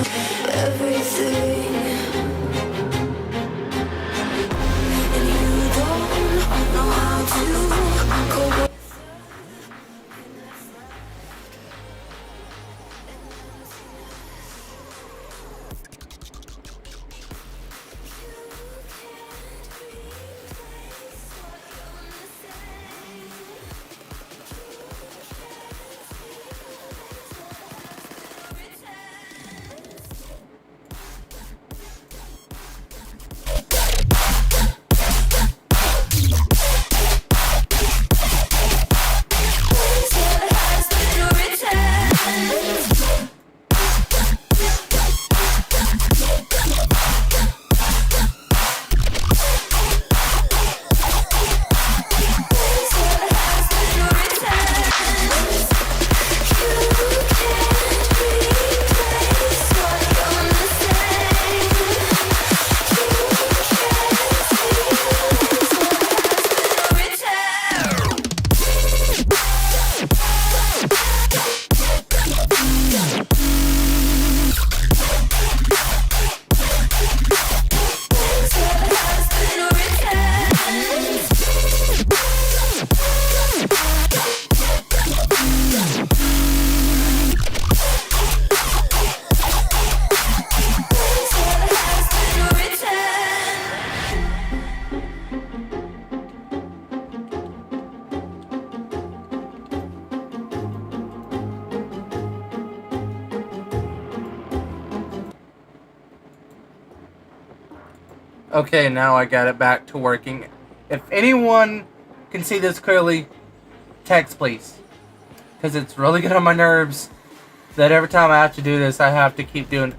everything, and you don't know how to go. Okay, now I got it back to working. If anyone can see this clearly, text please. Because it's really good on my nerves that every time I have to do this, I have to keep doing it.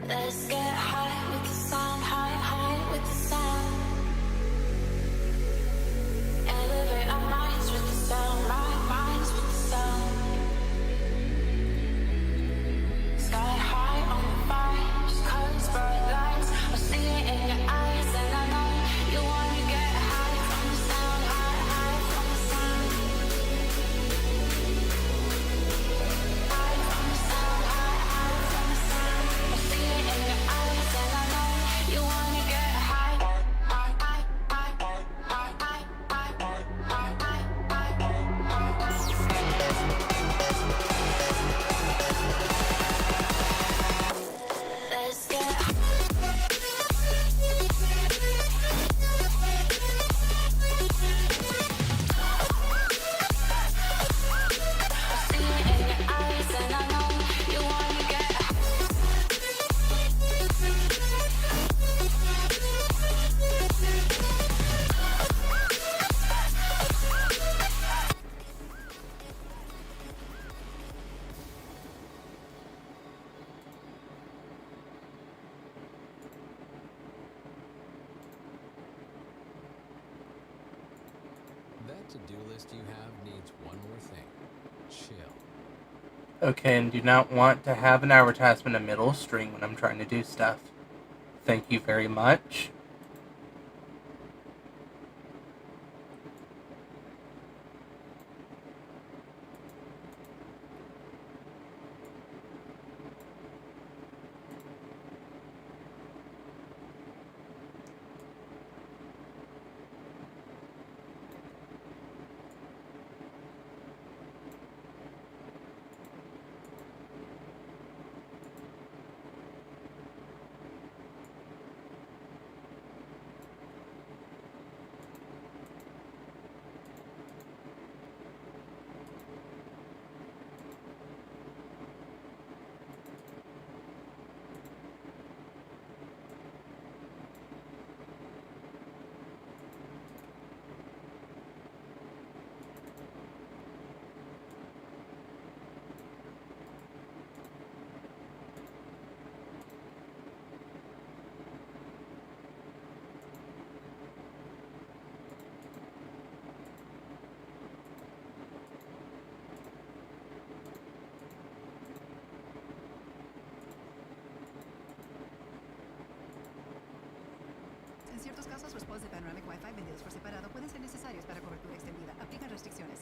Let's get high with the sound, high with the sound. Elevate our minds with the sound, minds with the sound. Sky high on the fire, just colors, bright lights. I see it in your eyes, and I know you wanna get high from the sound, high from the sound. High from the sound, high from the sound. I see it in your eyes, and I know you wanna get high. Let's get high. I see it in your eyes, and I know you wanna get high. That to-do list you have needs one more thing. Chill. Okay, and do not want to have an advertisement in the middle string when I'm trying to do stuff. Thank you very much. En ciertos casos, los pods de Panoramic Wi-Fi vendidos por separado pueden ser necesarios para cobertura extendida. Aplican restricciones.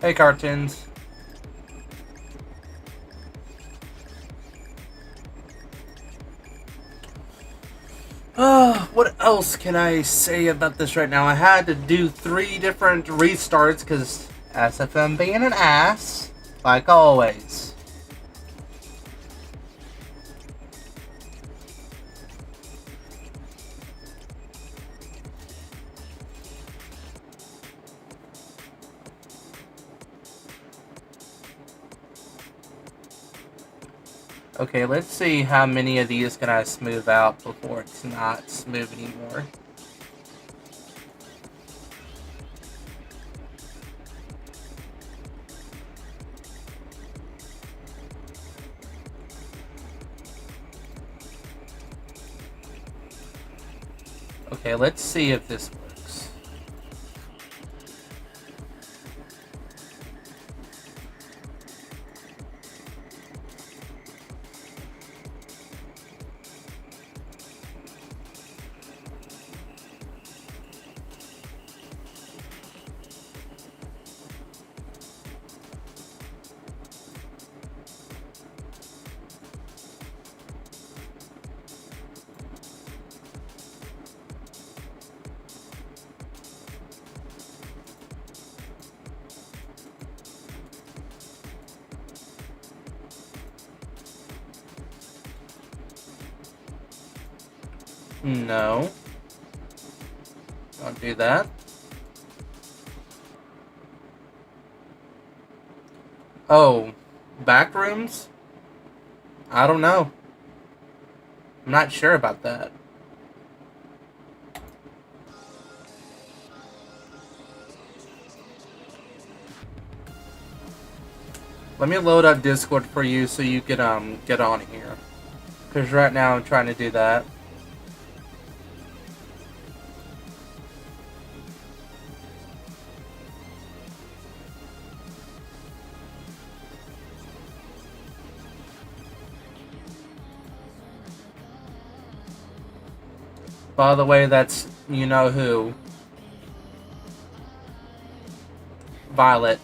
Hey, cartoons. What else can I say about this right now? I had to do 3 different restarts because SFM being an ass, like always. Okay, let's see how many of these can I smooth out before it's not smooth anymore. Okay, let's see if this works. No. Don't do that. Oh, back rooms? I don't know. I'm not sure about that. Let me load up Discord for you so you can get on here. Because right now I'm trying to do that. By the way, that's you know who. Violet.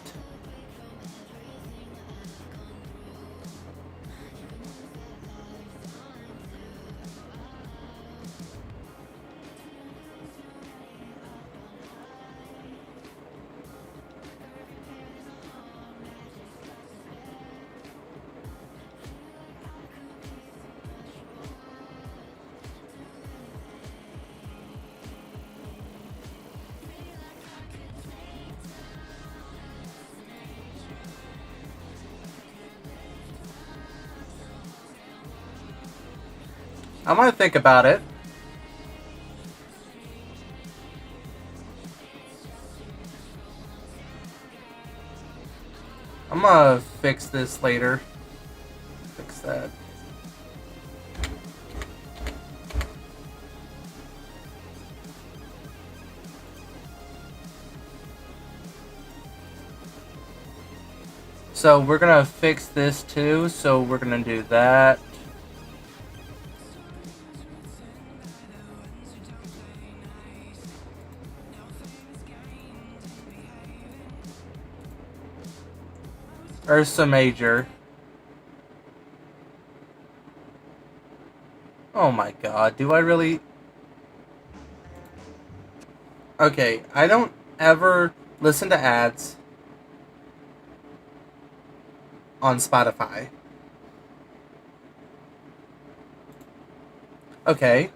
I'm gonna think about it. I'm gonna fix this later. Fix that. So we're gonna fix this too, so we're gonna do that. Ursa Major. Oh my god, do I really? Okay, I don't ever listen to ads on Spotify. Okay.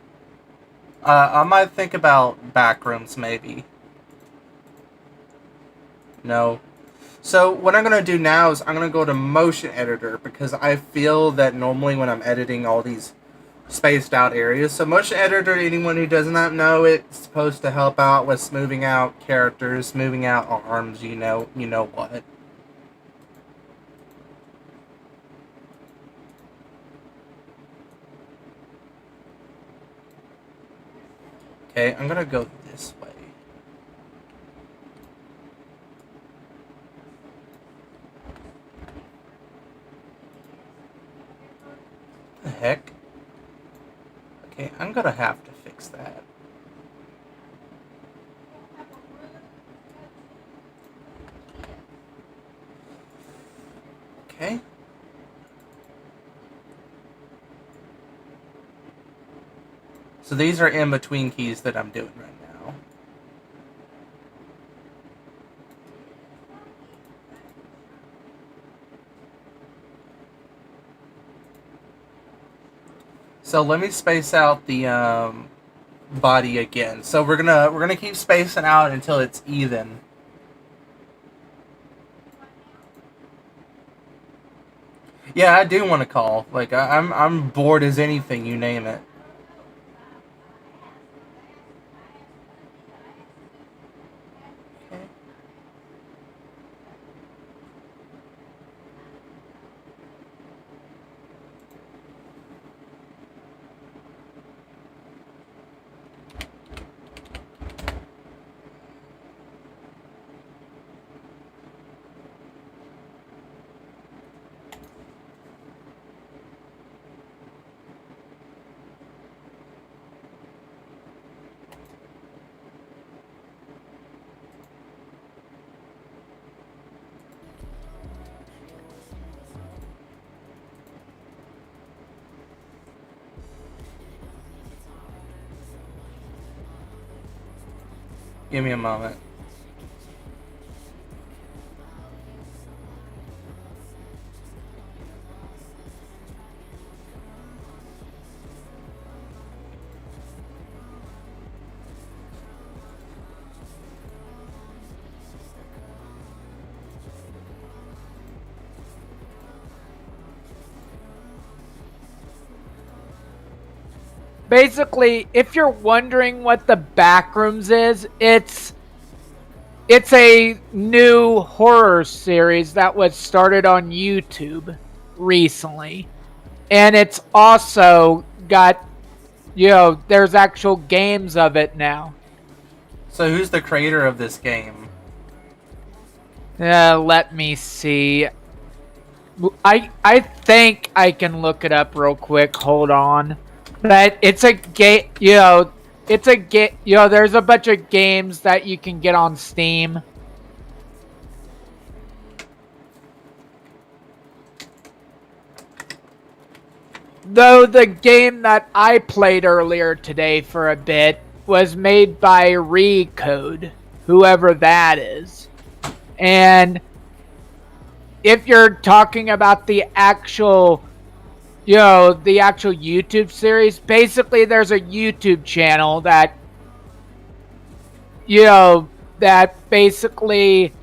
I might think about backrooms maybe. No. So what I'm going to do now is I'm going to go to motion editor because I feel that normally when I'm editing all these spaced out areas. So motion editor, anyone who does not know, it's supposed to help out with smoothing out characters, smoothing out arms, you know what. Okay, I'm going to go this way. The heck? Okay, I'm gonna have to fix that. Okay. So these are in-between keys that I'm doing right now. So let me space out the body again. So we're gonna keep spacing out until it's even. Yeah, I do want to call. Like I'm bored as anything. You name it. Give me a moment. Basically, if you're wondering what the Backrooms is, it's a new horror series that was started on YouTube recently. And it's also got, there's actual games of it now. So who's the creator of this game? Let me see. I think I can look it up real quick. Hold on. But it's a game, it's a game, there's a bunch of games that you can get on Steam. Though the game that I played earlier today for a bit was made by Recode, whoever that is. And if you're talking about the actual YouTube series, basically there's a YouTube channel that, that basically,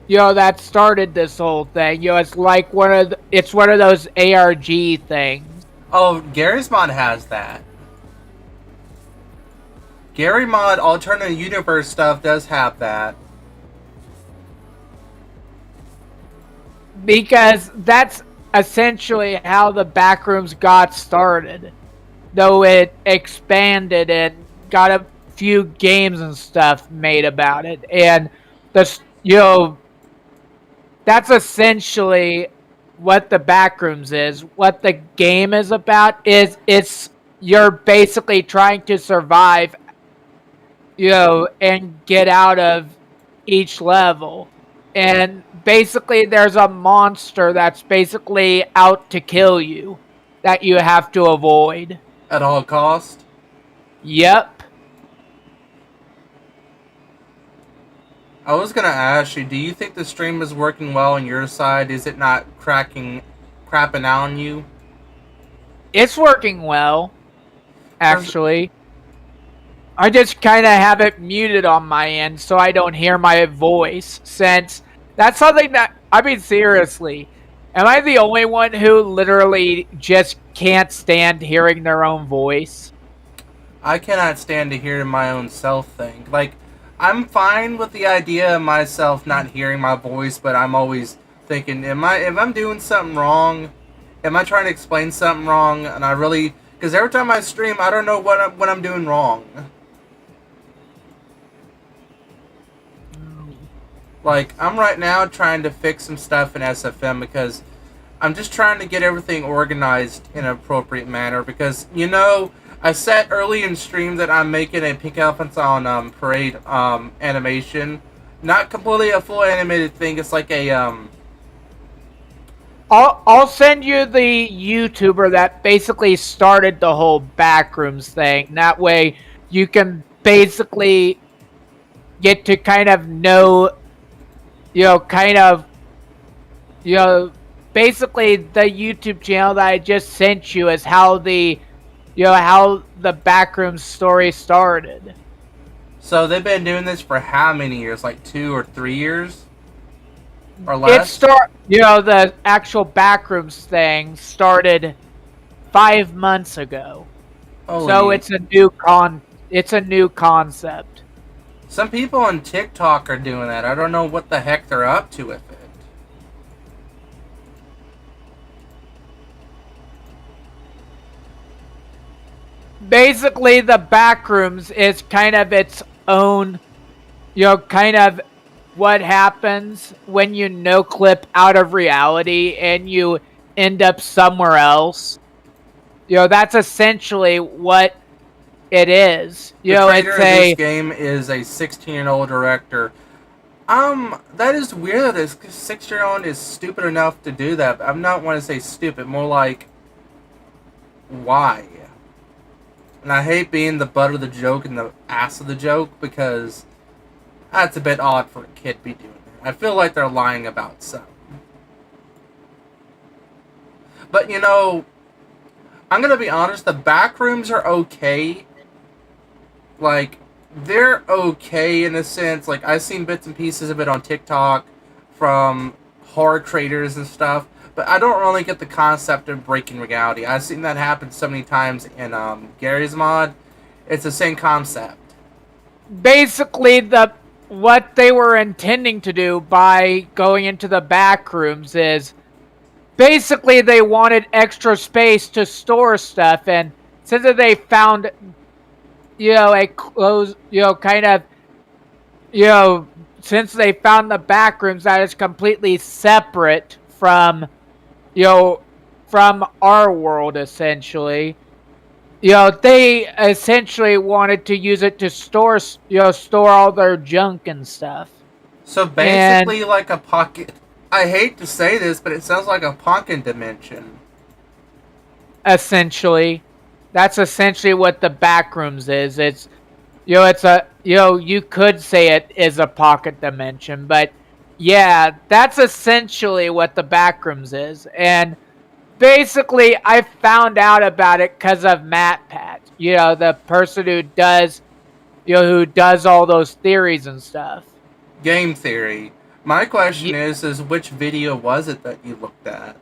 that started this whole thing. It's like it's one of those ARG things. Oh, Gary's Mod has that. Gary Mod Alternate Universe stuff does have that. Because that's essentially how the Backrooms got started. Though it expanded and got a few games and stuff made about it. And that's essentially what the Backrooms is. What the game is about is you're basically trying to survive, and get out of each level. And basically there's a monster that's basically out to kill you that you have to avoid. At all cost? Yep. I was gonna ask you, do you think the stream is working well on your side? Is it not crapping out on you? It's working well, actually. I just kind of have it muted on my end so I don't hear my voice, since that's something that, I mean, seriously, am I the only one who literally just can't stand hearing their own voice? I cannot stand to hear my own self think. Like, I'm fine with the idea of myself not hearing my voice, but I'm always thinking, if I'm doing something wrong, am I trying to explain something wrong? And I really, because every time I stream, I don't know what I'm doing wrong. Like, I'm right now trying to fix some stuff in SFM because I'm just trying to get everything organized in an appropriate manner. Because, I said early in stream that I'm making a Pink Elephants on Parade animation. Not completely a full animated thing. It's like a I'll send you the YouTuber that basically started the whole backrooms thing. That way you can basically get to kind of know, you know, basically the YouTube channel that I just sent you is how how the backrooms story started. So they've been doing this for how many years? Like 2 or 3 years? Or It less? the actual backrooms thing started 5 months ago. So Holy. it's a new concept. Some people on TikTok are doing that. I don't know what the heck they're up to with it. Basically, the backrooms is kind of its own, kind of what happens when you no clip out of reality and you end up somewhere else. That's essentially what it is. The creator of this game is a 16-year-old director. That is weird that this 6-year-old is stupid enough to do that. I'm not want to say stupid, more like, why? And I hate being the butt of the joke and the ass of the joke because that's a bit odd for a kid to be doing that. I feel like they're lying about something. But I'm gonna be honest, the backrooms are okay. Like, they're okay in a sense. Like, I've seen bits and pieces of it on TikTok from horror creators and stuff, but I don't really get the concept of breaking reality. I've seen that happen so many times in Gary's mod. It's the same concept. Basically, what they were intending to do by going into the backrooms is basically they wanted extra space to store stuff, and since they found a close, since they found the backrooms that is completely separate from our world, essentially. They essentially wanted to use it to store all their junk and stuff. So basically, like a pocket. I hate to say this, but it sounds like a pocket dimension. Essentially, that's essentially what the backrooms is. It's you could say it is a pocket dimension, but yeah, that's essentially what the backrooms is. And basically, I found out about it because of MatPat. The person who does all those theories and stuff. Game theory. My question is which video was it that you looked at?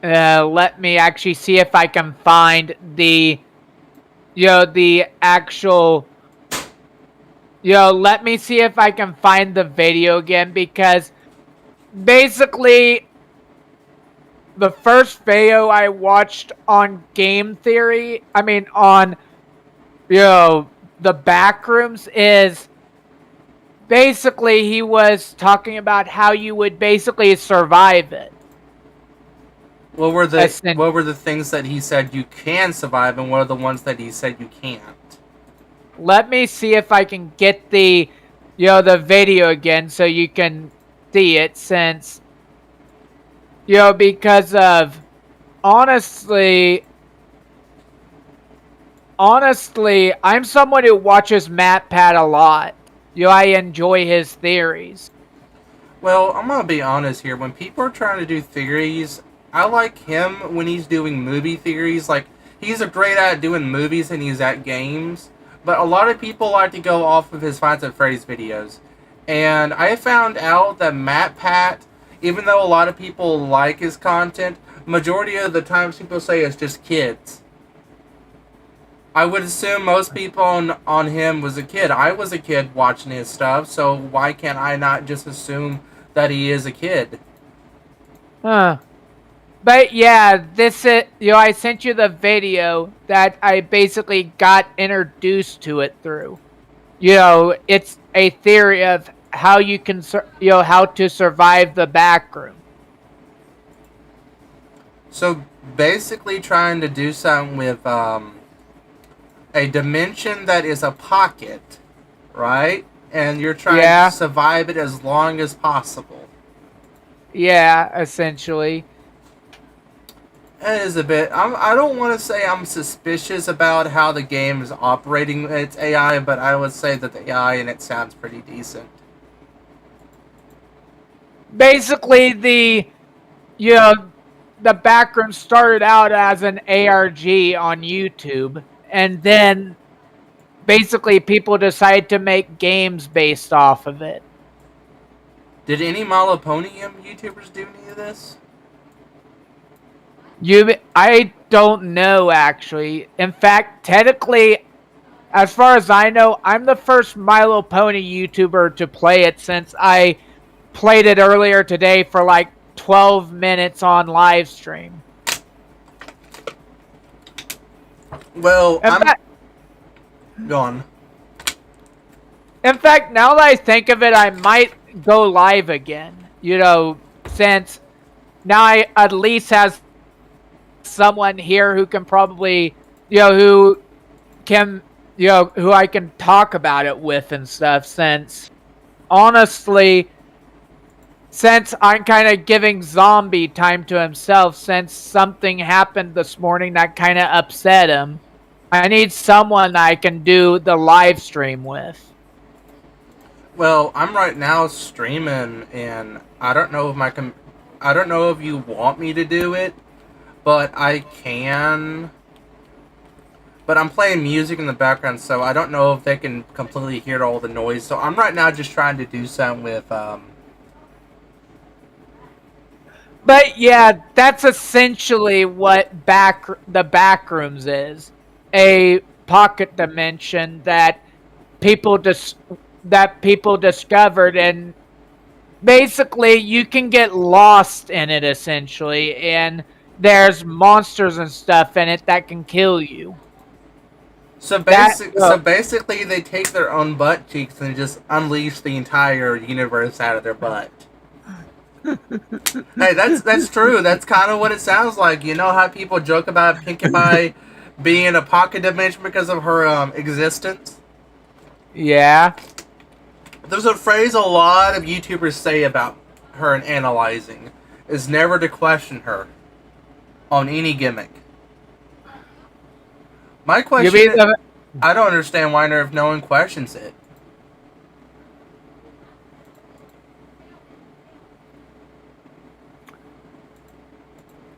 Let me actually see if I can find the actual. Let me see if I can find the video again, because basically the first video I watched on game theory, on the backrooms, is basically he was talking about how you would basically survive it. What were the things that he said you can survive, and what are the ones that he said you can't? Let me see if I can get the video again so you can see it, since because of honestly, I'm someone who watches MatPat a lot. I enjoy his theories. Well, I'm gonna be honest here. When people are trying to do theories, I like him when he's doing movie theories. Like, he's great at doing movies and he's at games. But a lot of people like to go off of his Fights at Freddy's videos. And I found out that MatPat, even though a lot of people like his content, majority of the times people say it's just kids. I would assume most people on him was a kid. I was a kid watching his stuff, so why can't I not just assume that he is a kid? Huh. But yeah, this is, I sent you the video that I basically got introduced to it through. It's a theory of how you can, how to survive the backroom. So basically trying to do something with a dimension that is a pocket, right? And you're trying to survive it as long as possible. Yeah, essentially. It is a bit. I don't want to say I'm suspicious about how the game is operating its AI, but I would say that the AI in it sounds pretty decent. Basically, you know the backroom started out as an ARG on YouTube, and then basically people decided to make games based off of it. Did any Maloponium YouTubers do any of this? I don't know actually. In fact, technically, as far as I know, I'm the first Milo Pony YouTuber to play it since I played it earlier today for like 12 minutes on live stream. Well, gone. In fact, now that I think of it, I might go live again. Since now I at least has someone here who can probably, who can, who I can talk about it with and stuff. Since honestly, since I'm kind of giving Zombie time to himself, since something happened this morning that kind of upset him, I need someone I can do the live stream with. Well, I'm right now streaming, and I don't know if I don't know if you want me to do it, but I can. But I'm playing music in the background, so I don't know if they can completely hear all the noise. So I'm right now just trying to do something with. But yeah, that's essentially what the Backrooms is. A pocket dimension that people discovered, and basically you can get lost in it essentially, and there's monsters and stuff in it that can kill you. So basically they take their own butt cheeks and just unleash the entire universe out of their butt. Hey, that's true. That's kind of what it sounds like. You know how people joke about Pinkie Pie being a pocket dimension because of her existence? Yeah. There's a phrase a lot of YouTubers say about her and analyzing is never to question her on any gimmick. My question is, I don't understand why no one questions it.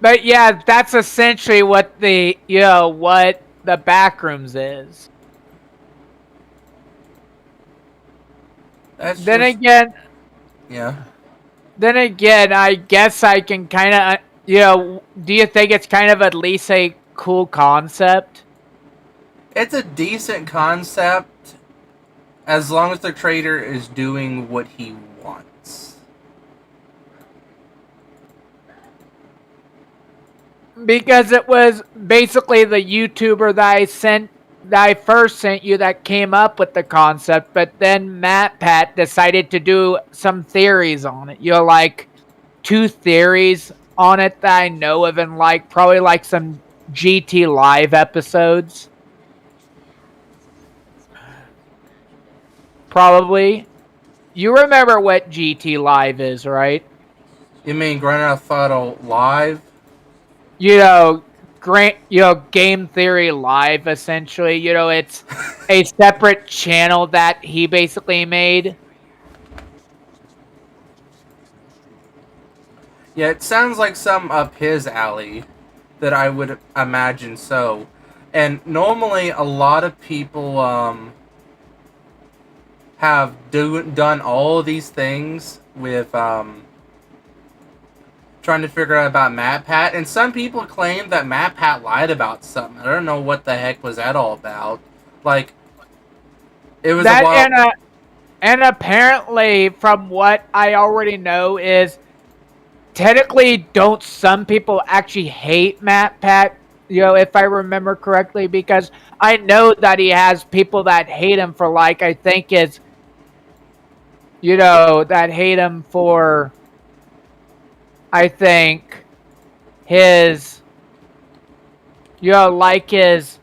But yeah, that's essentially what the Backrooms is. Then again, I guess I can kind of, do you think it's kind of at least a cool concept? It's a decent concept as long as the creator is doing what he wants. Because it was basically the YouTuber that I first sent you that came up with the concept, but then MatPat decided to do some theories on it. Like 2 theories on it that I know of, and probably some GT Live episodes. Probably. You remember what GT Live is, right? You mean Grand Theft Auto Live? Game Theory Live, essentially. It's a separate channel that he basically made. Yeah, it sounds like some up his alley that I would imagine so. And normally a lot of people have done all of these things with trying to figure out about MatPat, and some people claim that MatPat lied about something. I don't know what the heck was that all about. It was that, and apparently, from what I already know, is technically don't some people actually hate MatPat? If I remember correctly, because I know that he has people that hate him for I think is, that hate him for. I think his, his,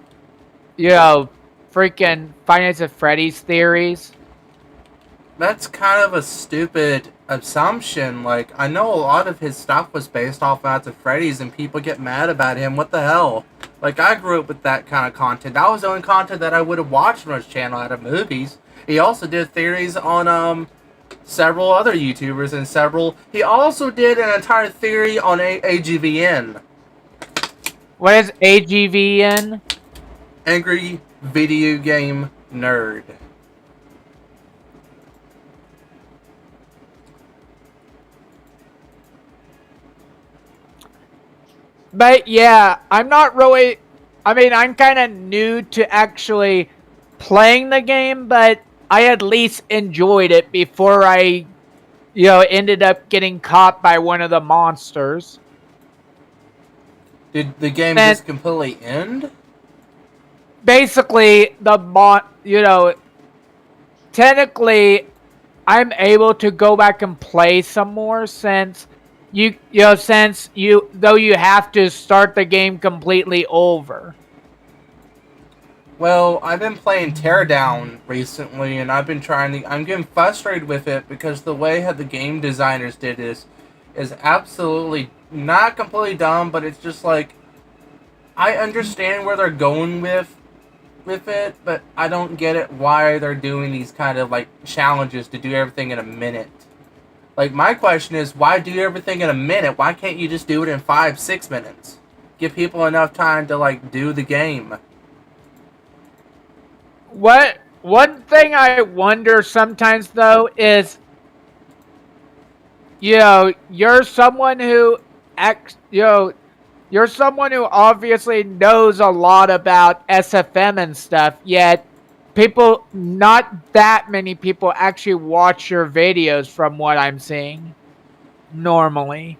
freaking Finance of Freddy's theories. That's kind of a stupid assumption. Like, I know a lot of his stuff was based off Nights at Freddy's, and people get mad about him. What the hell? Like, I grew up with that kind of content. That was the only content that I would have watched on his channel out of movies. He also did theories on several other YouTubers and several. He also did an entire theory on AGVN. What is AGVN? Angry Video Game Nerd. But yeah, I'm not really. I mean, I'm kind of new to actually playing the game, but I at least enjoyed it before I, ended up getting caught by one of the monsters. Did the game just completely end? Basically, technically, I'm able to go back and play some more since you have to start the game completely over. Well, I've been playing Teardown recently, and I'm getting frustrated with it because the way how the game designers did this is absolutely not completely dumb, but it's just like, I understand where they're going with it, but I don't get it why they're doing these kind of like challenges to do everything in a minute. Like, my question is, why do everything in a minute? Why can't you just do it in 5-6 minutes? Give people enough time to like do the game. One thing I wonder sometimes though is, you're someone who you're someone who obviously knows a lot about SFM and stuff, yet not that many people actually watch your videos from what I'm seeing normally.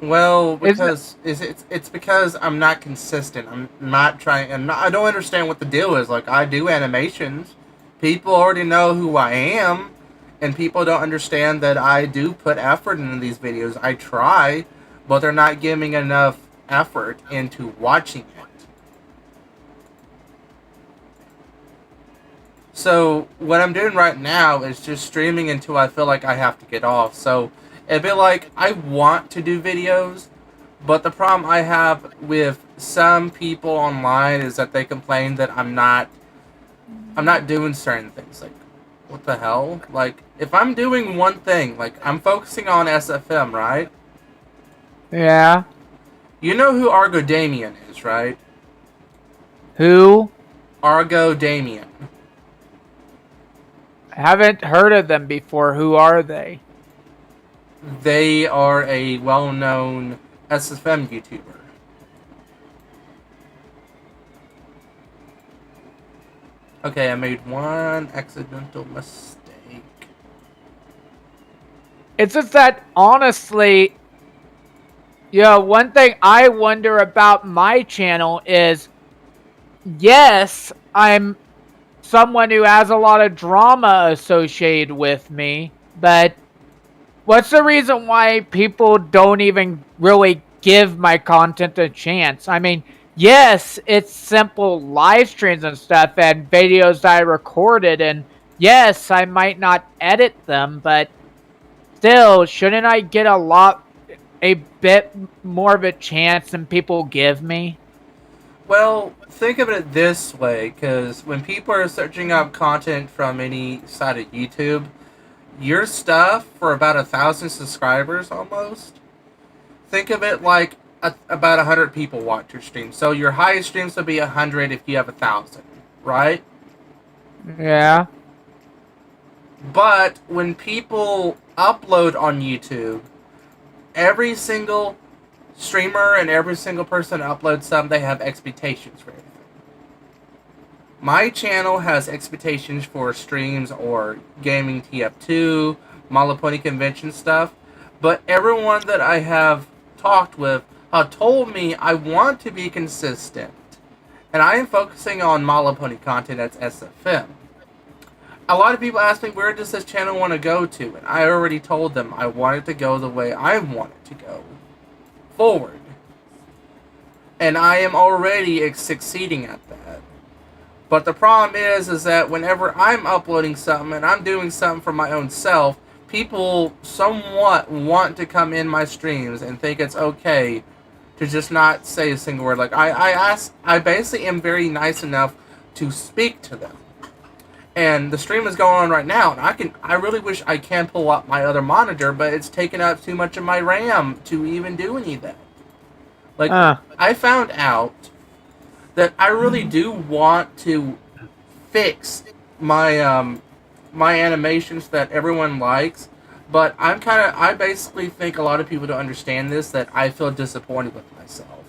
Well, because it's because I'm not consistent. I'm not trying, and I don't understand what the deal is. Like, I do animations. People already know who I am, and people don't understand that I do put effort into these videos. I try, but they're not giving enough effort into watching it. So what I'm doing right now is just streaming until I feel like I have to get off. So it'd be like, I want to do videos, but the problem I have with some people online is that they complain that I'm not doing certain things. Like, what the hell? Like, if I'm doing one thing, like, I'm focusing on SFM, right? Yeah. You know who Argo Damien is, right? Who? Argo Damien. I haven't heard of them before. Who are they? They are a well-known SFM YouTuber. Okay, I made one accidental mistake. It's just that, honestly, one thing I wonder about my channel is, yes, I'm someone who has a lot of drama associated with me, but what's the reason why people don't even really give my content a chance? I mean, yes, it's simple live streams and stuff and videos that I recorded, and yes, I might not edit them, but still, shouldn't I get a bit more of a chance than people give me? Well, think of it this way, because when people are searching up content from any side of YouTube, your stuff for about 1,000 subscribers almost, think of it like about 100 people watch your stream. So your highest streams will be 100 if you have 1,000, right? Yeah. But when people upload on YouTube, every single streamer and every single person uploads something, they have expectations for everything. My channel has expectations for streams or gaming TF2, Malaponi convention stuff, but everyone that I have talked with told me I want to be consistent, and I am focusing on Malaponi content that's SFM. A lot of people ask me, where does this channel want to go to? And I already told them I want it to go the way I want it to go. Forward. And I am already succeeding at that. But the problem is that whenever I'm uploading something and I'm doing something for my own self, people somewhat want to come in my streams and think it's okay to just not say a single word. Like I basically am very nice enough to speak to them. And the stream is going on right now, and I really wish I can pull up my other monitor, but it's taking up too much of my RAM to even do any of that. Like, I found out that I really do want to fix my my animations that everyone likes, but I basically think a lot of people don't understand this, that I feel disappointed with myself.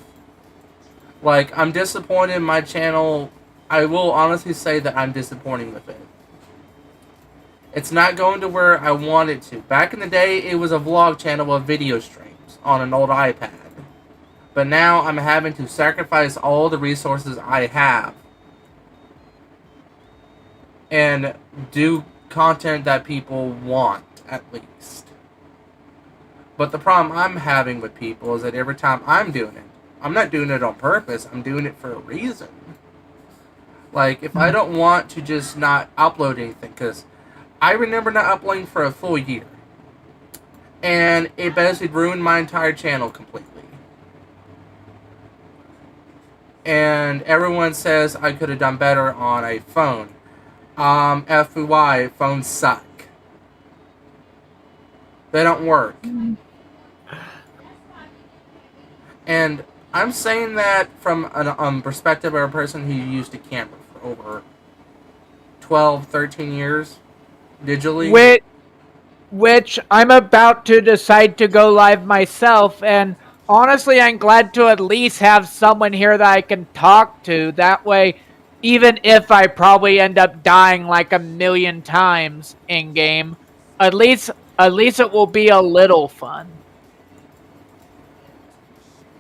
Like, I'm disappointed in my channel. I will honestly say that I'm disappointed with it. It's not going to where I want it to. Back in the day, it was a vlog channel of video streams on an old iPad. But now I'm having to sacrifice all the resources I have and do content that people want, at least. But the problem I'm having with people is that every time I'm doing it, I'm not doing it on purpose, I'm doing it for a reason. Like, if I don't want to just not upload anything, because I remember not uploading for a full year. And it basically ruined my entire channel completely. And everyone says I could have done better on a phone. FYI, phones suck. They don't work. And I'm saying that from a perspective of a person who used a camera for over 12, 13 years, digitally. Which I'm about to decide to go live myself, and honestly, I'm glad to at least have someone here that I can talk to. That way, even if I probably end up dying like a million times in game, at least it will be a little fun.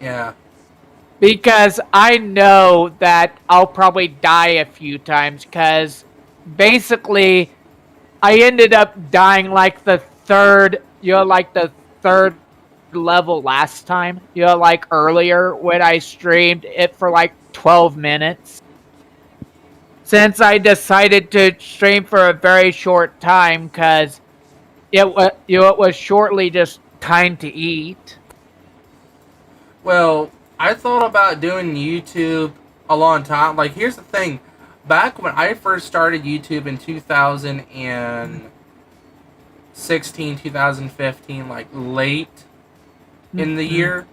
Yeah. Because I know that I'll probably die a few times, because basically I ended up dying like the third level last time. Like earlier when I streamed it for like 12 minutes. Since I decided to stream for a very short time, because it was shortly just time to eat. Well, I thought about doing YouTube a long time. Like, here's the thing. Back when I first started YouTube in 2016, 2015, like late in the year,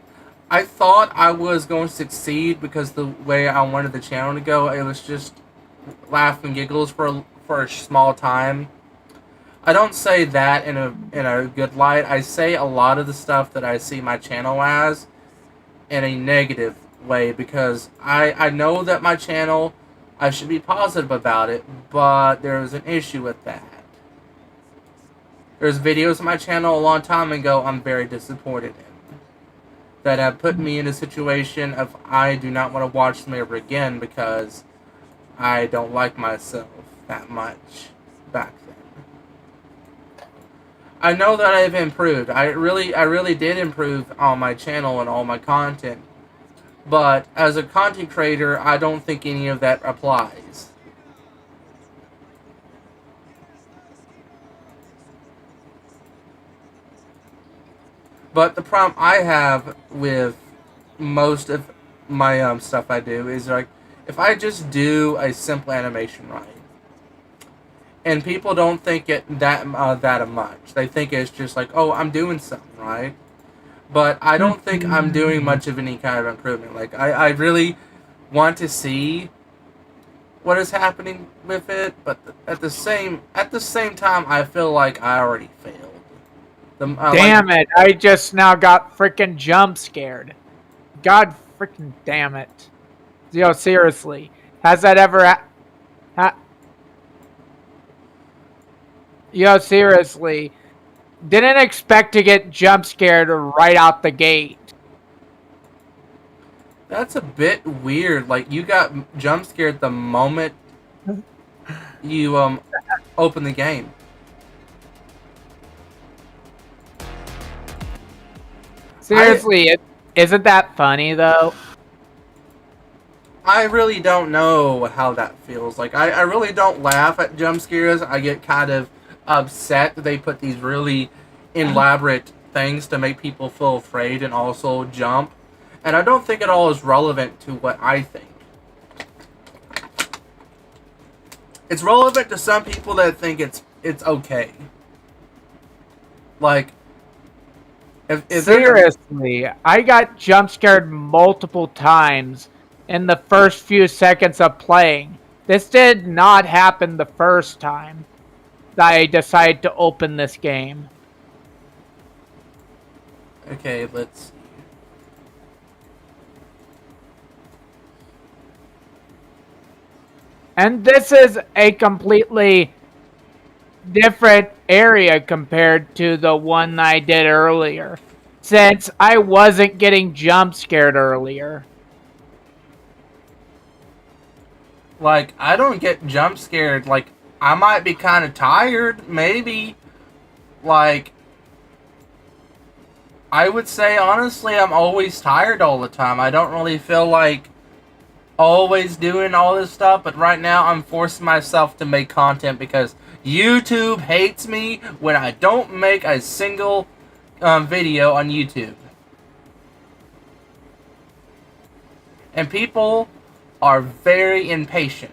I thought I was going to succeed because the way I wanted the channel to go, it was just laugh and giggles for a small time. I don't say that in a good light. I say a lot of the stuff that I see my channel as in a negative way, because I know that my channel, I should be positive about it, but there's an issue with that. There's videos on my channel a long time ago I'm very disappointed in, that have put me in a situation of I do not want to watch them ever again because I don't like myself that much back then. I know that I've improved. I really did improve on my channel and all my content. But as a content creator, I don't think any of that applies. But the problem I have with most of my stuff I do is, like, if I just do a simple animation right, and people don't think it that much. They think it's just like, oh, I'm doing something right. But I don't think I'm doing much of any kind of improvement. Like, I really want to see what is happening with it, but at the same time, I feel like I already failed. Damn it! I just now got freaking jump scared. God freaking damn it! Seriously, has that ever? Seriously, didn't expect to get jump scared right out the gate. That's a bit weird. Like, you got jump scared the moment you open the game. Seriously, isn't that funny though? I really don't know how that feels. Like, I really don't laugh at jump scares. I get kind of upset that they put these really elaborate things to make people feel afraid and also jump. And I don't think it all is relevant to what I think. It's relevant to some people that think it's okay. Like, if Seriously, I got jump scared multiple times in the first few seconds of playing. This did not happen the first time that I decided to open this game. Okay, let's see. And this is a completely different area compared to the one I did earlier, since I wasn't getting jump scared earlier. Like, I don't get jump scared. Like, I might be kind of tired, maybe. Like, I would say, honestly, I'm always tired all the time. I don't really feel like always doing all this stuff, but right now I'm forcing myself to make content because YouTube hates me when I don't make a single video on YouTube. And people are very impatient.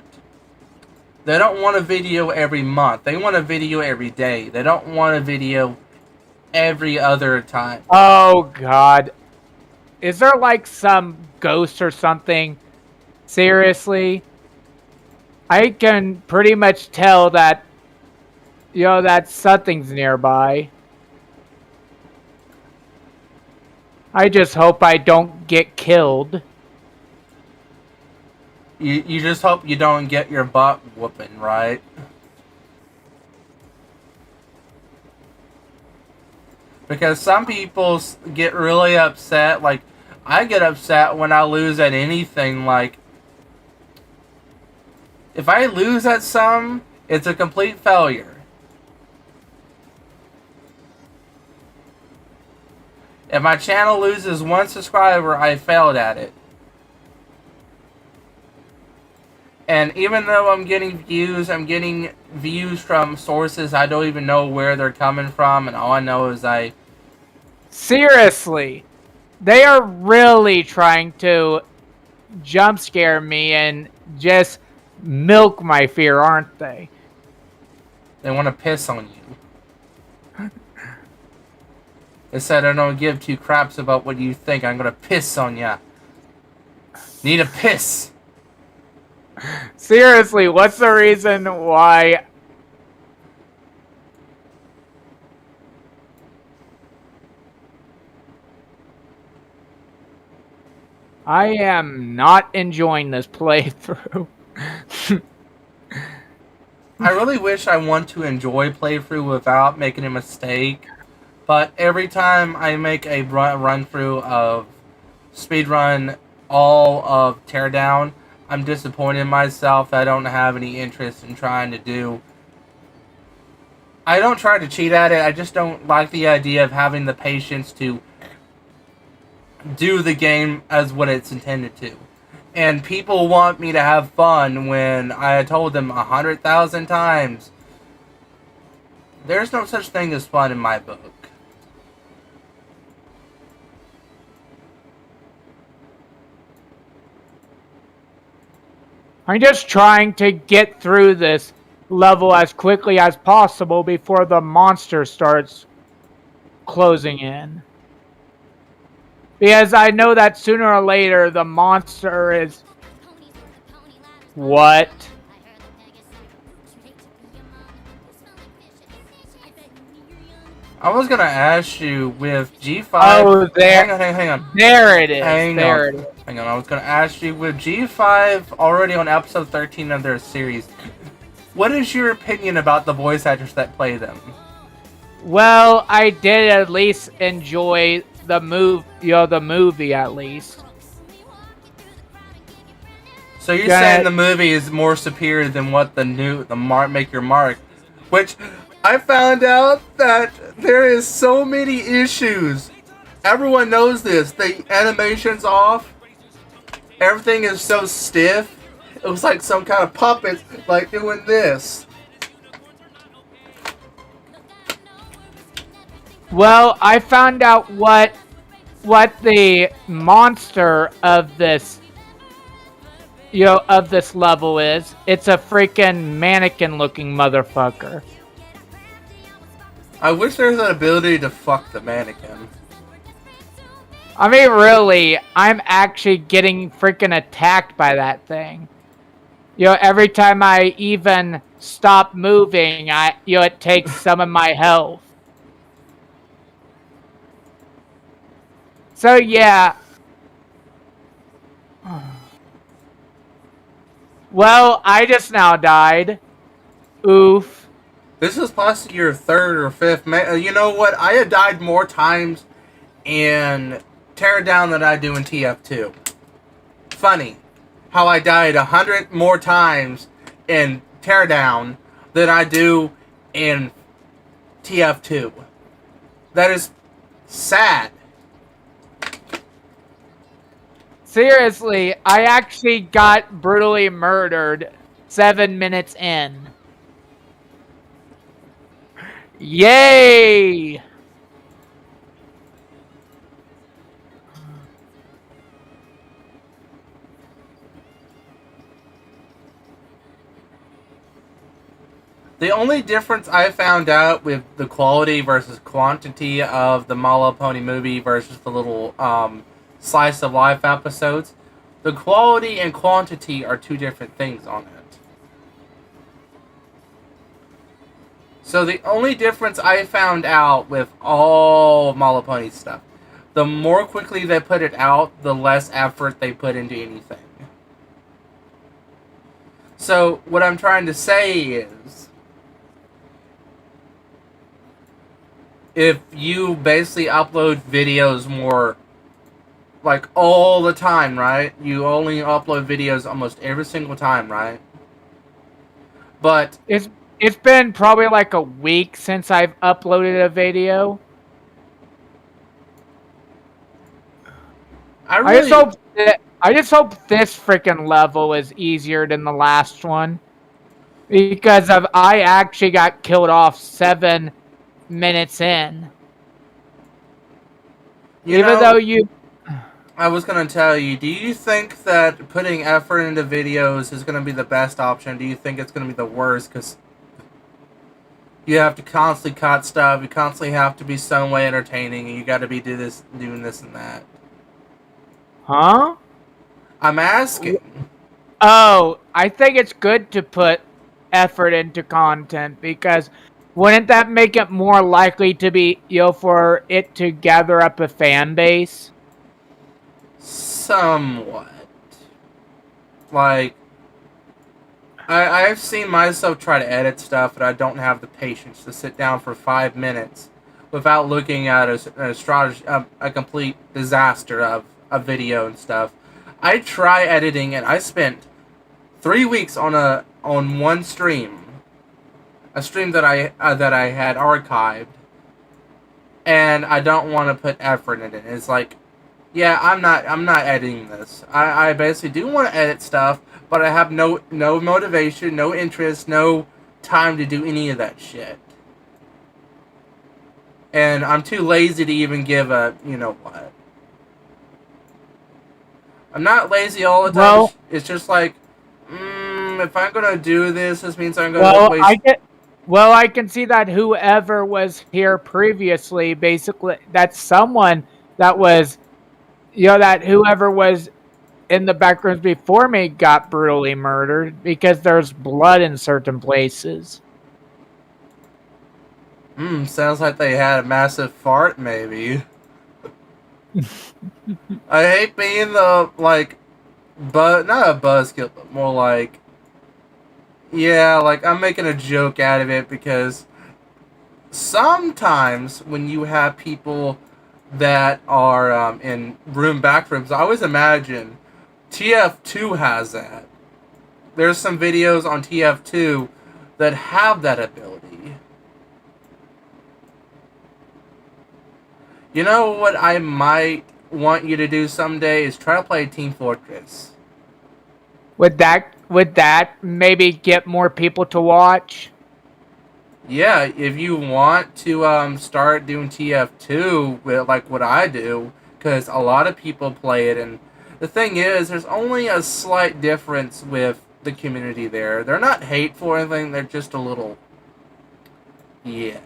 They don't want a video every month. They want a video every day. They don't want a video every other time. Oh god. Is there like some ghost or something? Seriously? I can pretty much tell that, that something's nearby. I just hope I don't get killed. You just hope you don't get your butt whooping, right? Because some people get really upset. Like, I get upset when I lose at anything. Like, if I lose at some, it's a complete failure. If my channel loses one subscriber, I failed at it. And even though I'm getting views from sources I don't even know where they're coming from, and all I know is Seriously, they are really trying to jump scare me and just milk my fear, aren't they? They want to piss on you. They said I don't give two craps about what you think. I'm gonna piss on ya. Need a piss. Seriously, what's the reason why? I am not enjoying this playthrough. I really wish I want to enjoy playthrough without making a mistake. But every time I make a run through of speedrun all of Teardown, I'm disappointed in myself. I don't have any interest in trying to do. I don't try to cheat at it. I just don't like the idea of having the patience to do the game as what it's intended to. And people want me to have fun when I told them 100,000 times, there's no such thing as fun in my book. I'm just trying to get through this level as quickly as possible before the monster starts closing in. Because I know that sooner or later the monster is... What? I was gonna ask you with G5. Oh, there. Hang on. There it is. Hang on. I was gonna ask you with G5 already on episode 13 of their series. What is your opinion about the voice actors that play them? Well, I did at least enjoy the movie at least. So you're saying the movie is more superior than what the Make Your Mark, which I found out that there is so many issues. Everyone knows this. The animation's off. Everything is so stiff. It was like some kind of puppet, like doing this. Well, I found out what the monster of this of this level is. It's a freaking mannequin looking motherfucker. I wish there was an ability to fuck the mannequin. I mean, really, I'm actually getting freaking attacked by that thing. Every time I even stop moving, it takes some of my health. So yeah. Well, I just now died. Oof. This is possibly your third or fifth. You know what? I have died more times in Teardown than I do in TF2. Funny how I died 100 more times in Teardown than I do in TF2. That is sad. Seriously, I actually got brutally murdered 7 minutes in. Yay! The only difference I found out with the quality versus quantity of the My Little Pony movie versus the little slice of life episodes, the quality and quantity are two different things on it. So the only difference I found out with all My Little Pony stuff, the more quickly they put it out, the less effort they put into anything. So what I'm trying to say is, if you basically upload videos more, like all the time, right? You only upload videos almost every single time, right? But It's been probably like a week since I've uploaded a video. I just hope this freaking level is easier than the last one, because I actually got killed off 7 minutes in. I was going to tell you, do you think that putting effort into videos is going to be the best option? Do you think it's going to be the worst? Because you have to constantly cut stuff, you constantly have to be some way entertaining, and you got to be doing this and that. Huh? I'm asking. Oh, I think it's good to put effort into content, because wouldn't that make it more likely to be, for it to gather up a fan base? Somewhat. Like, I've seen myself try to edit stuff, and I don't have the patience to sit down for 5 minutes without looking at a complete disaster of a video and stuff. I try editing, and I spent 3 weeks on one stream, a stream that I had archived, and I don't want to put effort in it. It's like, yeah, I'm not editing this. I basically do want to edit stuff, but I have no motivation, no interest, no time to do any of that shit. And I'm too lazy to even give a, you know what. I'm not lazy all the time. Well, it's just like, if I'm going to do this means I'm going to waste... Well, I can see that whoever was here previously, basically, that's someone that was, that whoever was in the backgrounds before me got brutally murdered, because there's blood in certain places. Sounds like they had a massive fart, maybe. I hate being the, like, not a buzzkill, but more like, yeah, like, I'm making a joke out of it, because sometimes when you have people that are in back rooms, I always imagine TF2 has that. There's some videos on TF2 that have that ability. You know what I might want you to do someday is try to play Team Fortress. Would that maybe get more people to watch? yeah, if you want to start doing TF2 with like what I do, because a lot of people play it, and the thing is, there's only a slight difference with the community there. They're not hateful or anything. They're just a little, yeah.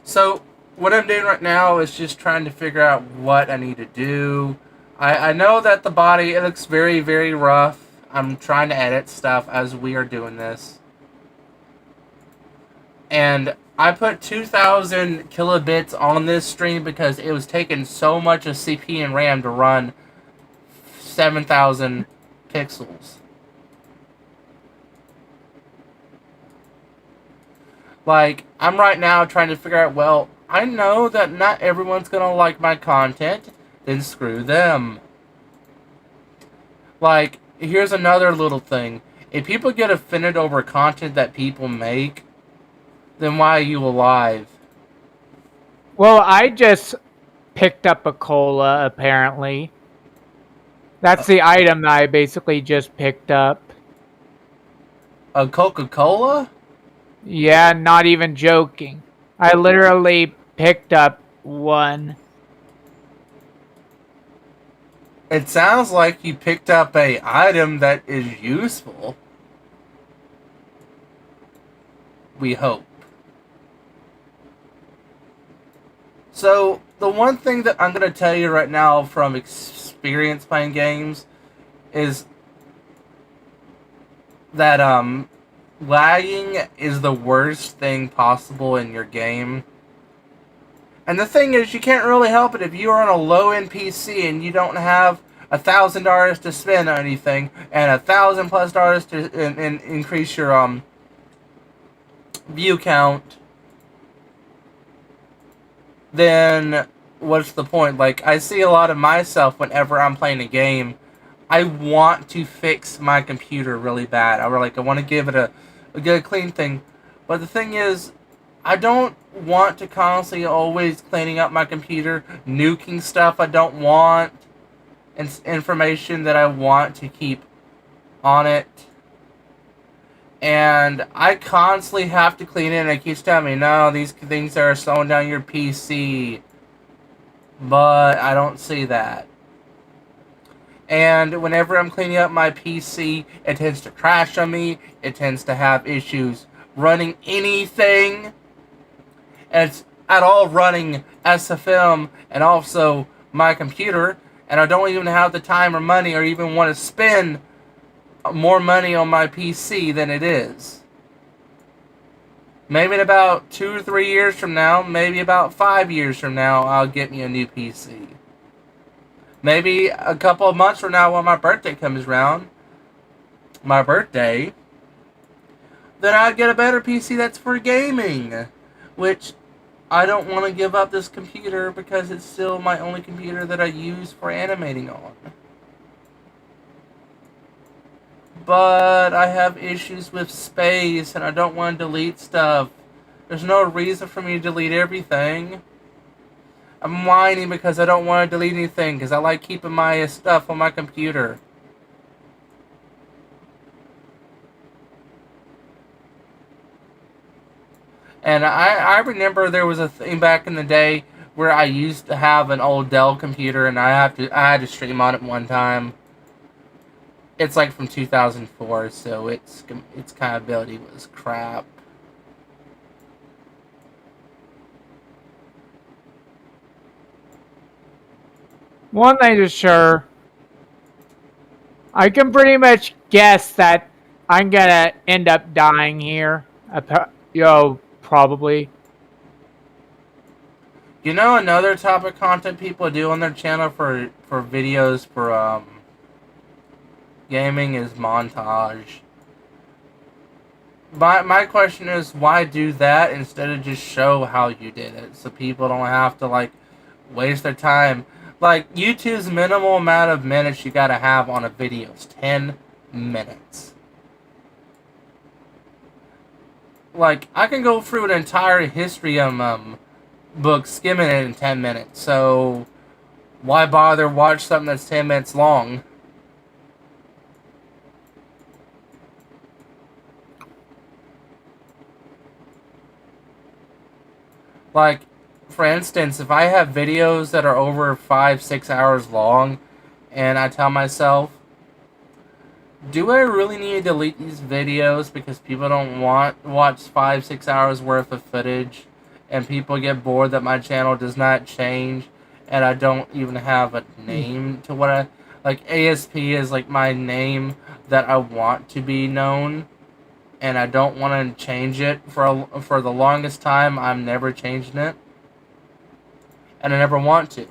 So what I'm doing right now is just trying to figure out what I need to do. I know that the body, it looks very, very rough. I'm trying to edit stuff as we are doing this. And I put 2,000 kilobits on this stream because it was taking so much of CPU and RAM to run 7,000 pixels. Like, I'm right now trying to figure out, well, I know that not everyone's gonna like my content, then screw them. Like, here's another little thing. If people get offended over content that people make, then why are you alive? Well, I just picked up a cola, apparently. That's the item that I basically just picked up. A Coca-Cola? Yeah, not even joking. I literally picked up one. It sounds like you picked up a item that is useful. We hope. So, the one thing that I'm going to tell you right now from experience playing games is that lagging is the worst thing possible in your game. And the thing is, you can't really help it if you are on a low-end PC and you don't have $1,000 to spend on anything and $1,000+ to increase your view count. Then what's the point? Like, I see a lot of myself whenever I'm playing a game. I want to fix my computer really bad. I want to give it a good clean thing. But the thing is, I don't want to constantly always cleaning up my computer, nuking stuff I don't want, and information that I want to keep on it. And I constantly have to clean it, and it keeps telling me, no, these things are slowing down your PC. But I don't see that. And whenever I'm cleaning up my PC, it tends to crash on me. It tends to have issues running anything. And it's at all running SFM and also my computer. And I don't even have the time or money or even want to spend more money on my PC than it is. Maybe in about 2 or 3 years from now, maybe about 5 years from now, I'll get me a new PC. Maybe a couple of months from now when my birthday comes around, then I'll get a better PC that's for gaming. Which, I don't want to give up this computer because it's still my only computer that I use for animating on. But I have issues with space and I don't want to delete stuff. There's no reason for me to delete everything. I'm whining because I don't want to delete anything because I like keeping my stuff on my computer. And I remember there was a thing back in the day where I used to have an old Dell computer and I had to stream on it one time. It's like from 2004, so its kind of ability was crap. One thing is sure, I can pretty much guess that I'm gonna end up dying here. Probably. You know, another type of content people do on their channel for videos for gaming is montage. My question is, why do that instead of just show how you did it, so people don't have to like waste their time? Like, YouTube's minimal amount of minutes you gotta have on a video is 10 minutes. Like, I can go through an entire history book skimming it in 10 minutes, so why bother watch something that's 10 minutes long? Like, for instance, if I have videos that are over 5-6 hours long, and I tell myself, do I really need to delete these videos because people don't watch 5-6 hours worth of footage, and people get bored that my channel does not change, and I don't even have a name to what I like. ASP is like my name that I want to be known, and I don't want to change it for the longest time. I'm never changing it, and I never want to.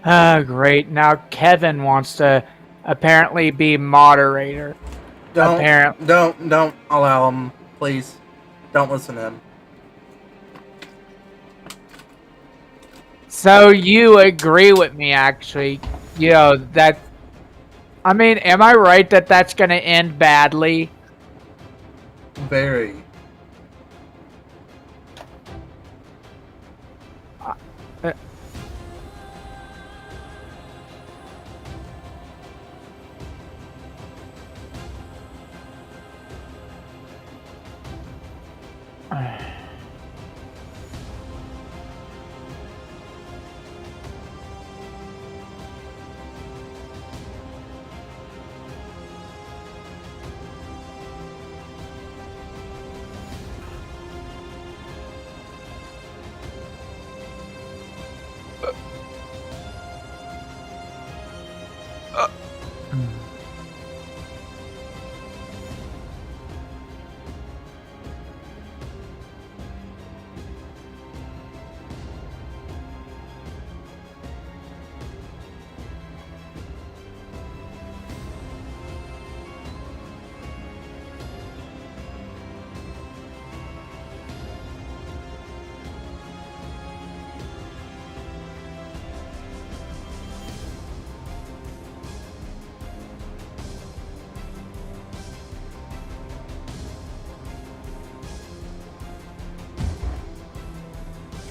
Ah, great. Now Kevin wants to apparently be moderator. Don't allow him, please. Don't listen to him. So you agree with me, actually? You know, that... I mean, am I right that that's going to end badly? Very.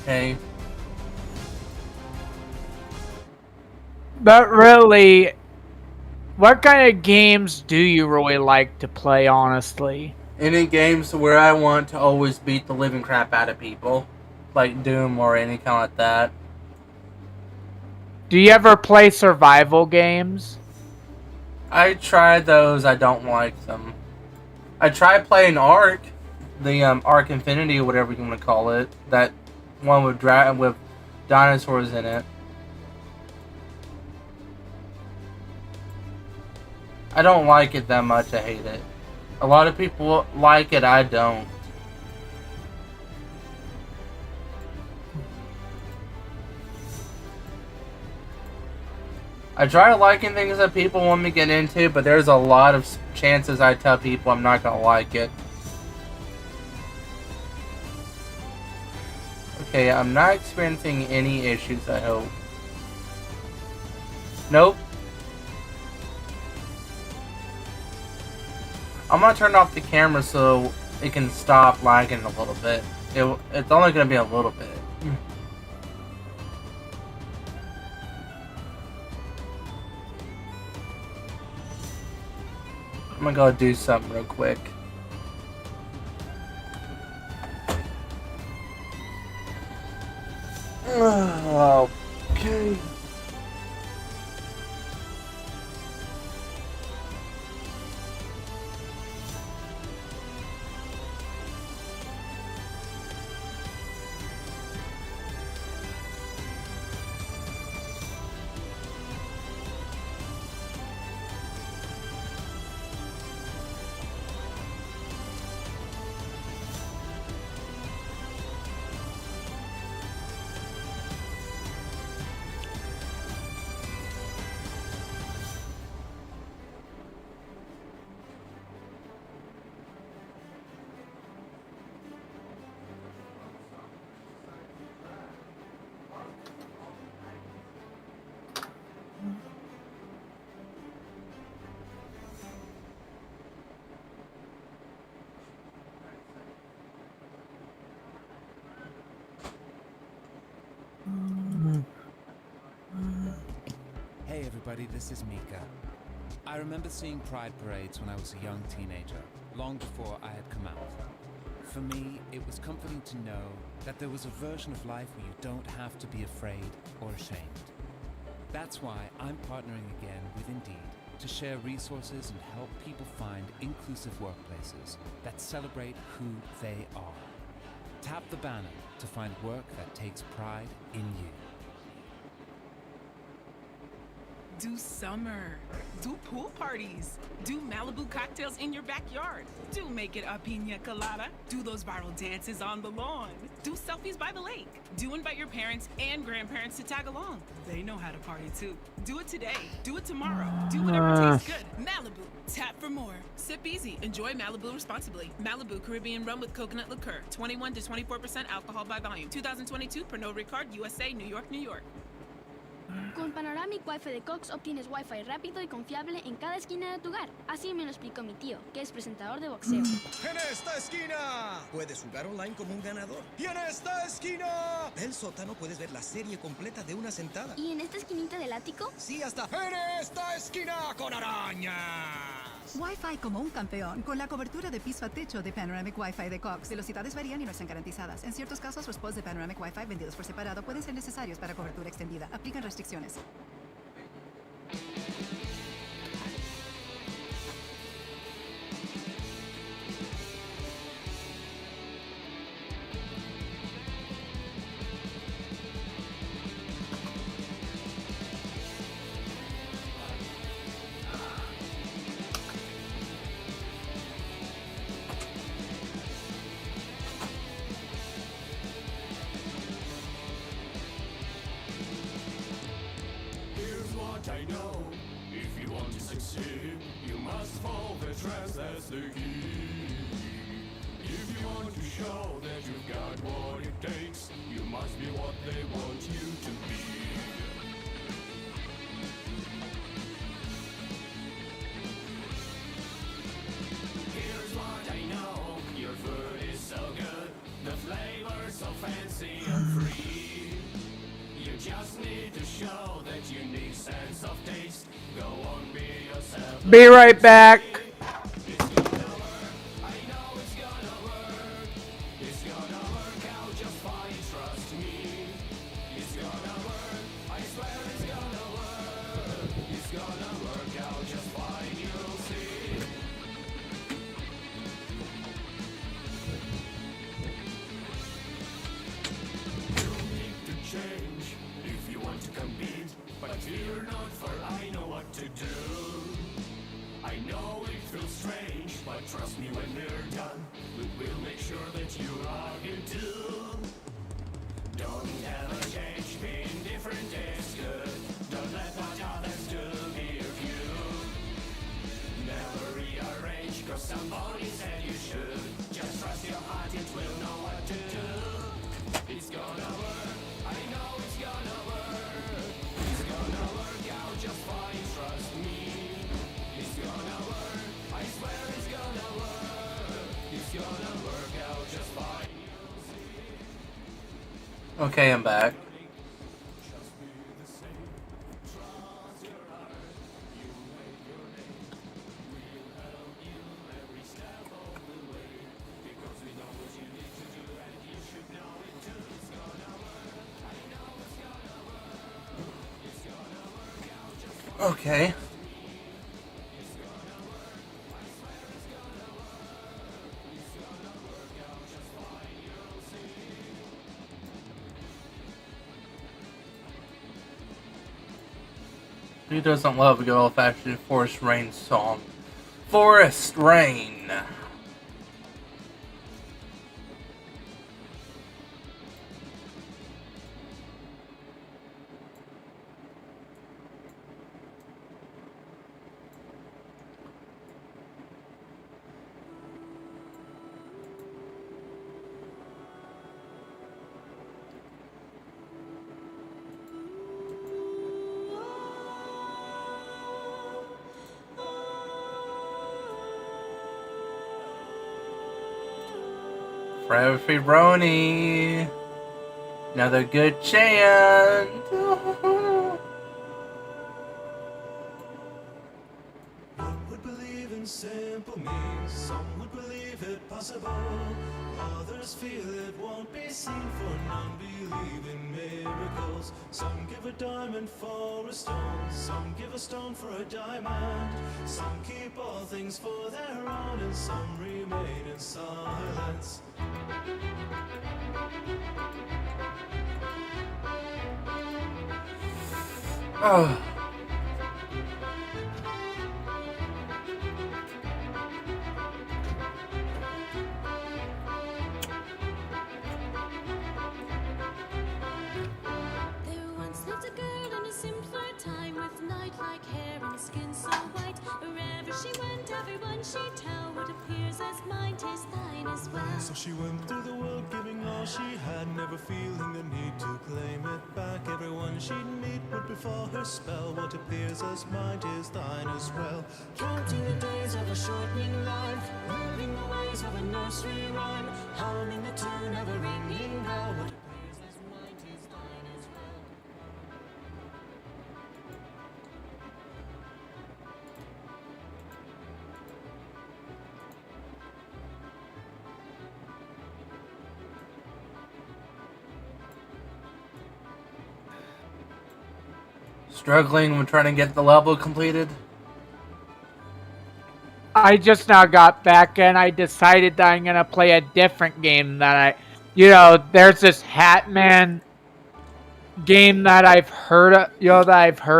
Okay. But really, what kind of games do you really like to play, honestly? Any games where I want to always beat the living crap out of people, like Doom or any kind like that. Do you ever play survival games? I tried those. I don't like them. I tried playing Ark, the Ark Infinity or whatever you want to call it. That one with with dinosaurs in it. I don't like it that much. I hate it. A lot of people like it. I don't. I try liking things that people want me to get into, but there's a lot of chances I tell people I'm not gonna like it. Okay, I'm not experiencing any issues, I hope. Nope. I'm gonna turn off the camera so it can stop lagging a little bit. It's only gonna be a little bit. I'm gonna go do something real quick. Okay. Hey everybody, this is Mika. I remember seeing pride parades when I was a young teenager, long before I had come out. For me, it was comforting to know that there was a version of life where you don't have to be afraid or ashamed. That's why I'm partnering again with Indeed to share resources and help people find inclusive workplaces that celebrate who they are. Tap the banner to find work that takes pride in you. Do summer. Do pool parties. Do Malibu cocktails in your backyard. Do make it a pina colada. Do those viral dances on the lawn. Do selfies by the lake. Do invite your parents and grandparents to tag along. They know how to party too. Do it today. Do it tomorrow. Do whatever tastes good. Malibu. Tap for more. Sip easy. Enjoy Malibu responsibly. Malibu Caribbean rum with coconut liqueur. 21 to 24% alcohol by volume. 2022 Pernod Ricard, USA, New York, New York. Con Panoramic Wi-Fi de Cox obtienes Wi-Fi rápido y confiable en cada esquina de tu hogar. Así me lo explicó mi tío, que es presentador de boxeo. ¡En esta esquina! Puedes jugar online como un ganador. ¡Y en esta esquina! Del sótano puedes ver la serie completa de una sentada. ¿Y en esta esquinita del ático? Sí, hasta ¡en esta esquina con arañas! Wi-Fi como un campeón, con la cobertura de piso a techo de Panoramic Wi-Fi de Cox. Velocidades varían y no están garantizadas. En ciertos casos, los pods de Panoramic Wi-Fi vendidos por separado pueden ser necesarios para cobertura extendida. Aplican restricciones. I know, if you want to succeed, you must follow the trends, that's the key. If you want to show that you've got what it takes, you must be what they want you to be. Here's what I know, your food is so good, the flavor's so fancy and free. You just need to show that unique sense of taste. Go on, be yourself. Be right back. It's gonna work. I know it's gonna work. It's gonna work out just fine, trust me. It's gonna work. I swear it's gonna for I know what to do. I know it feels strange, but trust me when we're done, we'll make sure that you are good too. Don't ever change, being different is good. Don't let what others do be your view. Never rearrange, cause somebody said you should. Just trust your heart, it will know what to do. It's gonna work, I know it's gonna work. It's gonna work out just fine, trust me. It's gonna work, I swear it's gonna work. It's gonna work out just fine, you'll see. Okay, I'm back. Okay. Who doesn't love a good old-fashioned Forest Rain song? Forest Rain! Forever Free Brony! Another good chant! One would believe in simple means, some would believe it possible. Others feel it won't be seen, for none believe in miracles. Some give a diamond for a stone, some give a stone for a diamond. Some keep all things for their own, and some remain in silence. Oh. There once lived a girl in a simpler time, with night-like hair and skin so white. Wherever she went, everyone she'd tell what appears as mine, 'tis thine as well. So she went through the world giving all she had, never feeling the need to claim it back. Everyone she'd meet would befall her spell, what appears as mine is thine as well. Counting the days of a shortening life, learning the ways of a nursery rhyme, humming the tune of a ringing bell, what appears as mine is thine as well. Struggling with trying to get the level completed? I just now got back and I decided that I'm gonna play a different game that there's this Hatman game that I've heard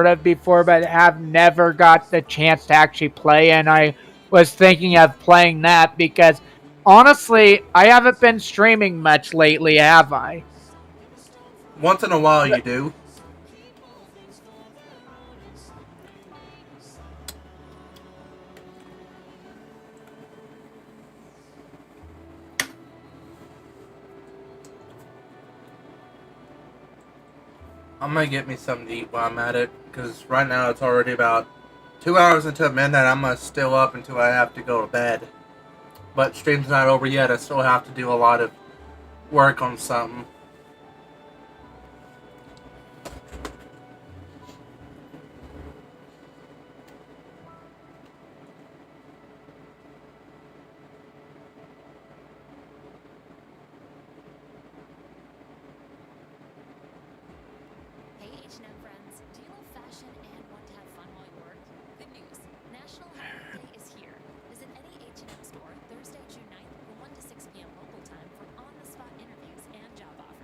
of, before, but have never got the chance to actually play, and I was thinking of playing that because honestly, I haven't been streaming much lately, have I? Once in a while you do. I'm gonna get me something to eat while I'm at it, because right now it's already about 2 hours into midnight. I'm gonna still up until I have to go to bed. But stream's not over yet. I still have to do a lot of work on something. Hey H&M friends, do you love fashion and want to have fun while you work? Good news, National Hiring Day is here. Visit any H&M store Thursday, June 9th from 1 to 6 p.m. local time for on-the-spot interviews and job offers.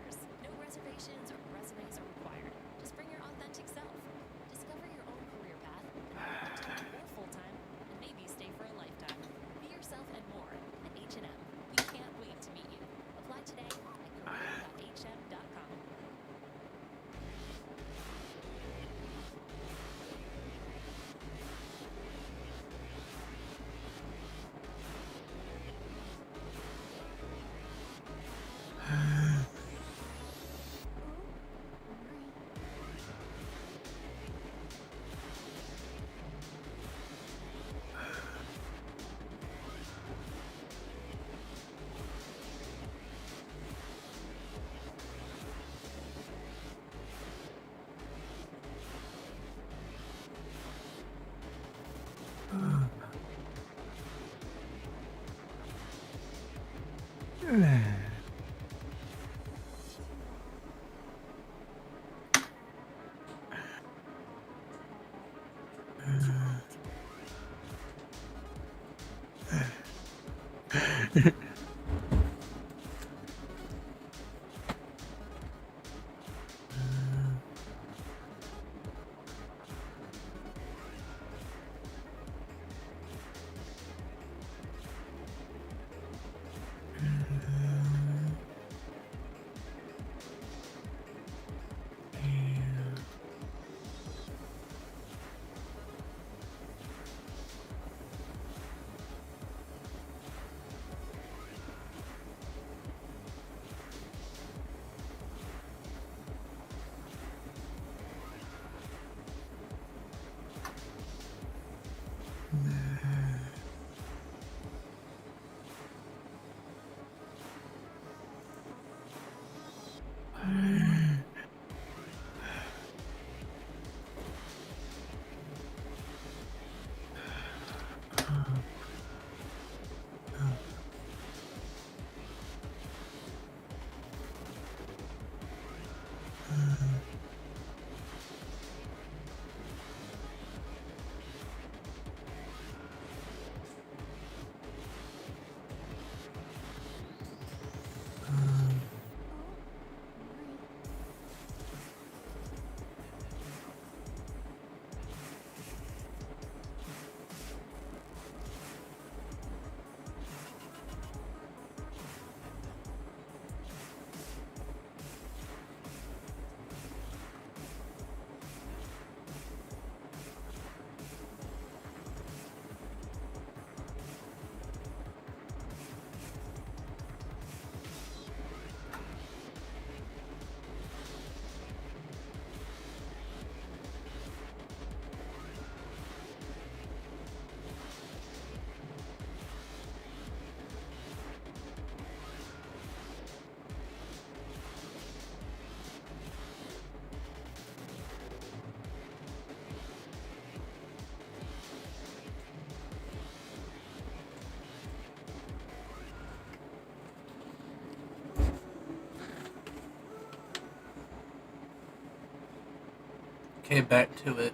Okay, back to it.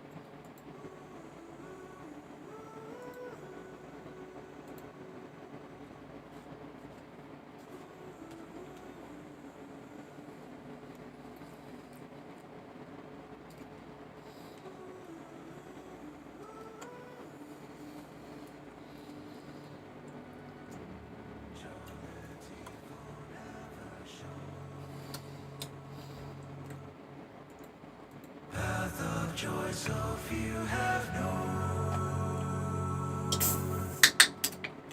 Path of joy so few have known.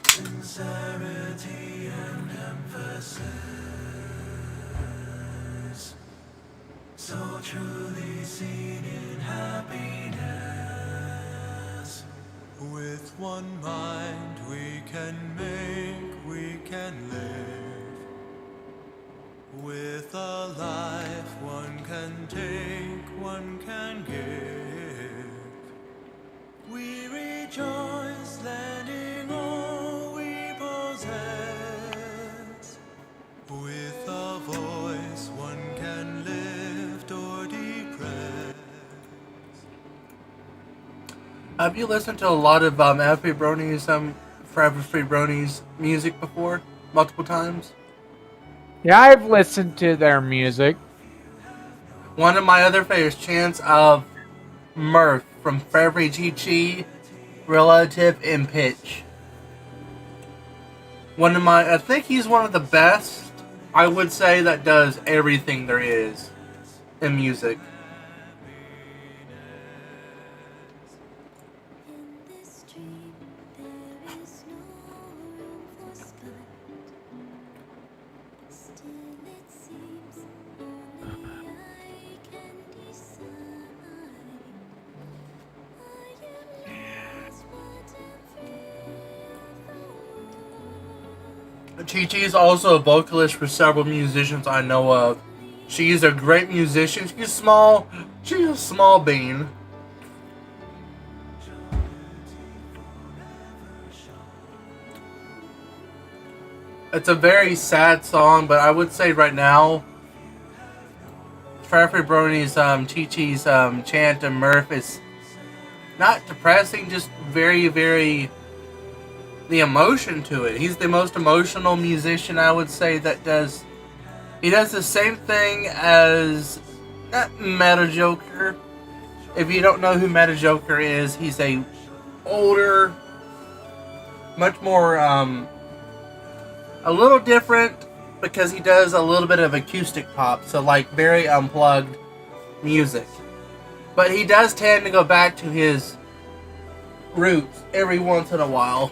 Sincerity and emphasis, so truly seen in happiness. With one mind we can make, we can live. With a life one can take, one can give. We rejoice, landing all we possess. With a voice one can lift or depress. Have you listened to a lot of FB Brony's, Forever Free Brony's music before? Multiple times? Yeah, I've listened to their music. One of my other favorites, chants of Murph from Forever GG, Relative, and Pitch. I think he's one of the best, I would say, that does everything there is in music. Chi-Chi is also a vocalist for several musicians I know of. She's a great musician. She's a small bean. It's a very sad song, but I would say right now, Forever Brony's Chi-Chi's chant of Murph is not depressing, just very, very, the emotion to it. He's the most emotional musician, I would say, that does, he does the same thing as, not Meta Joker. If you don't know who Meta Joker is, he's a older, much more, a little different, because he does a little bit of acoustic pop, so like very unplugged music. But he does tend to go back to his roots every once in a while.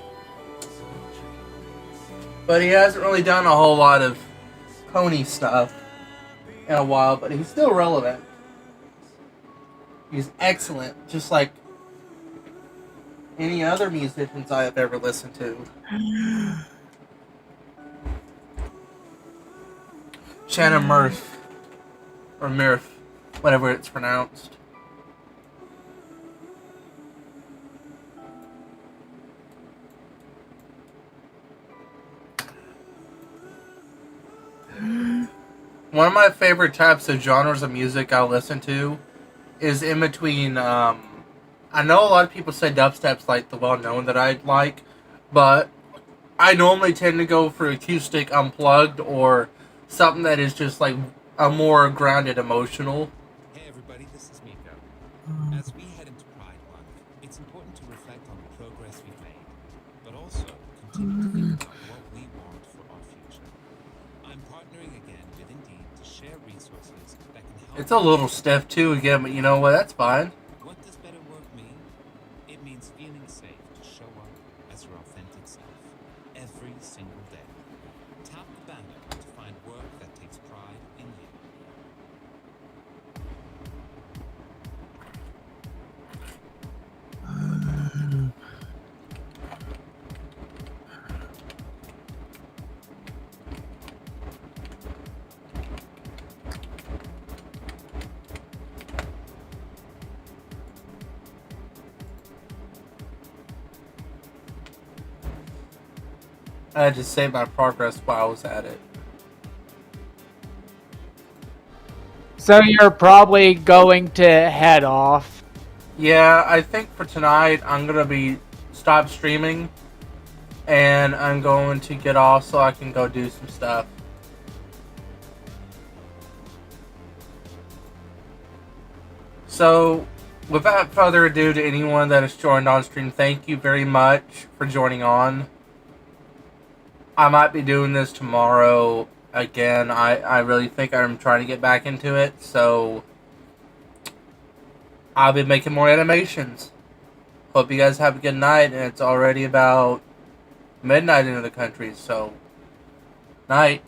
But he hasn't really done a whole lot of pony stuff in a while, but he's still relevant. He's excellent, just like any other musicians I have ever listened to. Shannon Murph, or Murph, whatever it's pronounced. One of my favorite types of genres of music I listen to is in between, I know a lot of people say dubstep's like the well-known that I like, but I normally tend to go for acoustic, unplugged, or something that is just like a more grounded emotional. Hey everybody, this is Miko. As we head into Pride Month, it's important to reflect on the progress we've made, but also continue to think about what we want for our future. I'm partnering again with Indeed to share resources that can help. It's a little stiff too again, but you know what, that's fine. What does better work mean? It means feeling safe to show up as your authentic self every single day. Tap the banner to find work that takes pride in you. I had to save my progress while I was at it. So you're probably going to head off. Yeah, I think for tonight I'm gonna stop streaming, and I'm going to get off so I can go do some stuff. So, without further ado, to anyone that has joined on stream, thank you very much for joining on. I might be doing this tomorrow again. I really think I'm trying to get back into it, so I'll be making more animations. Hope you guys have a good night, and it's already about midnight in the country, so night.